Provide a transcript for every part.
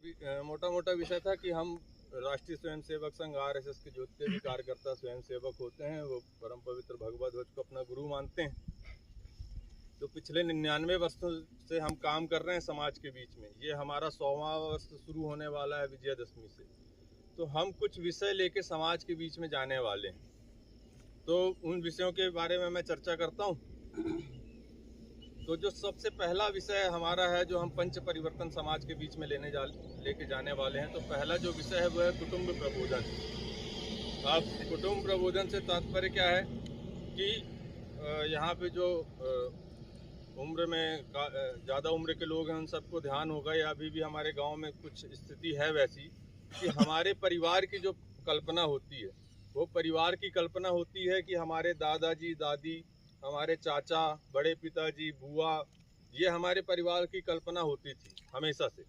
मोटा मोटा विषय था कि हम राष्ट्रीय स्वयंसेवक संघ आरएसएस के जितने भी कार्यकर्ता स्वयंसेवक होते हैं वो परम पवित्र भगवा ध्वज को अपना गुरु मानते हैं। तो पिछले 99 वर्षों से हम काम कर रहे हैं समाज के बीच में। ये हमारा 100वां वर्ष शुरू होने वाला है विजयदशमी से। तो हम कुछ विषय लेके समाज के बीच में जाने वाले हैं। तो उन विषयों के बारे में मैं चर्चा करता हूँ। तो जो सबसे पहला विषय हमारा है, जो हम पंच परिवर्तन समाज के बीच में लेके जाने वाले हैं, तो पहला जो विषय है वो है कुटुंब प्रबोधन। अब कुटुंब प्रबोधन से तात्पर्य क्या है कि यहाँ पे जो उम्र में ज़्यादा उम्र के लोग हैं उन सबको ध्यान होगा, या अभी भी हमारे गांव में कुछ स्थिति है वैसी कि हमारे परिवार की जो कल्पना होती है वो परिवार की कल्पना होती है कि हमारे दादाजी दादी, हमारे चाचा, बड़े पिताजी, बुआ, ये हमारे परिवार की कल्पना होती थी हमेशा से।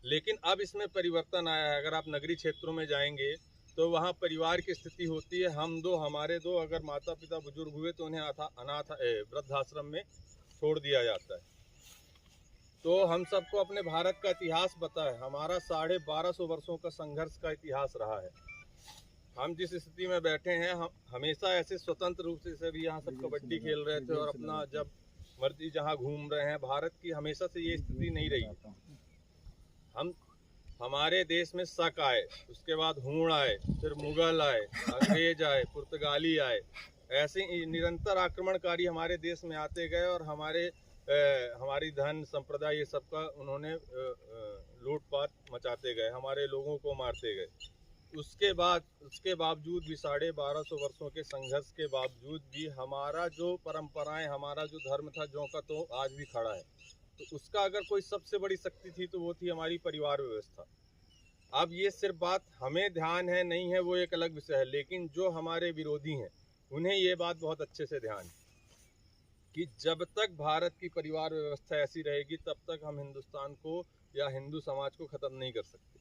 लेकिन अब इसमें परिवर्तन आया है। अगर आप नगरीय क्षेत्रों में जाएंगे तो वहाँ परिवार की स्थिति होती है हम दो, हमारे दो, अगर माता पिता बुजुर्ग हुए तो उन्हें अनाथ वृद्धाश्रम में छोड़ दिया जाता है। तो हम सबको अपने भारत का इतिहास पता है। हमारा 1250 वर्षों का संघर्ष का इतिहास रहा है। हम जिस स्थिति में बैठे हैं, हम हमेशा ऐसे स्वतंत्र रूप से भी यहाँ सब कबड्डी खेल रहे थे और अपना जब मर्जी जहाँ घूम रहे हैं। भारत की हमेशा से ये स्थिति नहीं रही। हमारे देश में शक आए, उसके बाद हूण आए, फिर मुगल आए, अंग्रेज आए, पुर्तगाली आए, ऐसे निरंतर आक्रमणकारी हमारे देश में आते गए और हमारी धन संप्रदाय ये सबका उन्होंने लूटपाट मचाते गए, हमारे लोगों को मारते गए। उसके बावजूद भी 1250 वर्षों के संघर्ष के बावजूद भी हमारा जो परंपराएं, हमारा जो धर्म था ज्यों का तो आज भी खड़ा है। तो उसका अगर कोई सबसे बड़ी शक्ति थी तो वो थी हमारी परिवार व्यवस्था। अब ये सिर्फ बात हमें ध्यान है नहीं है वो एक अलग विषय है, लेकिन जो हमारे विरोधी हैं उन्हें ये बात बहुत अच्छे से ध्यान है कि जब तक भारत की परिवार व्यवस्था ऐसी रहेगी तब तक हम हिंदुस्तान को या हिंदू समाज को ख़त्म नहीं कर सकते।